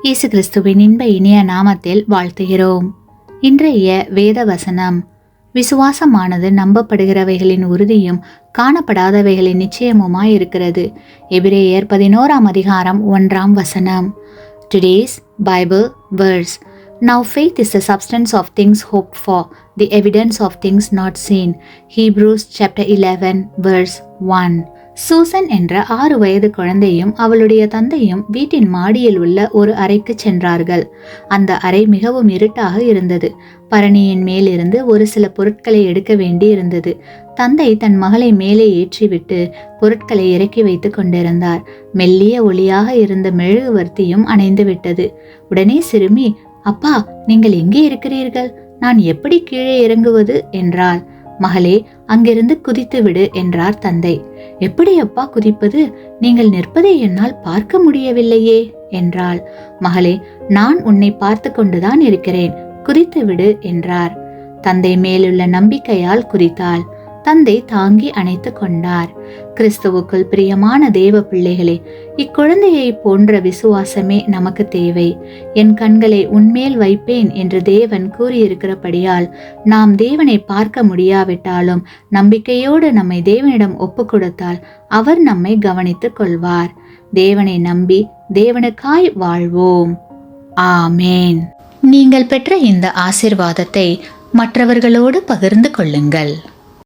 இயேசு கிறிஸ்துவின் இன்ப இனிய நாமத்தில் வாழ்த்துகிறோம். இன்றைய வேத வசனம், விசுவாசமானது நம்பப்படுகிறவைகளின் உறுதியும் காணப்படாதவைகளின் நிச்சயமுமாய் இருக்கிறது. எபிரேயர் 11:1. Today's Bible verse. Now faith is the substance of things hoped for, the evidence of things not seen. Hebrews chapter 11 verse 1. Susan என்ற 6 வயது குழந்தையும் அவளுடைய தந்தையும் வீட்டின் மாடியில் உள்ள ஒரு அறைக்கு சென்றார்கள். அந்த அறை மிகவும் இருட்டாக இருந்தது. பரணியின் மேலிருந்து ஒரு சில பொருட்களை எடுக்க வேண்டி இருந்தது. தந்தை தன் மகளை மேலே ஏற்றிவிட்டு பொருட்களை இறக்கி வைத்து கொண்டிருந்தார். மெல்லிய ஒளியாக இருந்த மெழுகுவர்த்தியும் அணைந்து விட்டது. உடனே சிறுமி, அப்பா, நீங்கள் எங்கே இருக்கிறீர்கள்? நான் எப்படி கீழே இறங்குவது என்றாள். மகளே, அங்கிருந்து குதித்து விடு என்றார் தந்தை. எப்படி அப்பா குதிப்பது? நீங்கள் நிற்பதை என்னால் பார்க்க முடியவில்லையே என்றாள். மகளே, நான் உன்னை பார்த்து கொண்டுதான் இருக்கிறேன், குதித்து விடு என்றார். தந்தை மேலுள்ள நம்பிக்கையால் குதித்தாள். தந்தை தாங்கி அணைத்து கொண்டார். கிறிஸ்துவுக்குள் பிரியமான தேவ பிள்ளைகளே, இக்குழந்தையை போன்ற விசுவாசமே நமக்கு தேவை. என் கண்களை உன்மேல் வைப்பேன் என்று தேவன் கூறியிருக்கிறபடியால் நாம் தேவனை பார்க்க முடியாவிட்டாலும் நம்பிக்கையோடு நம்மை தேவனிடம் ஒப்பு கொடுத்தால் அவர் நம்மை கவனித்துக் கொள்வார். தேவனை நம்பி தேவனுக்காய் வாழ்வோம். ஆமேன். நீங்கள் பெற்ற இந்த ஆசீர்வாதத்தை மற்றவர்களோடு பகிர்ந்து கொள்ளுங்கள்.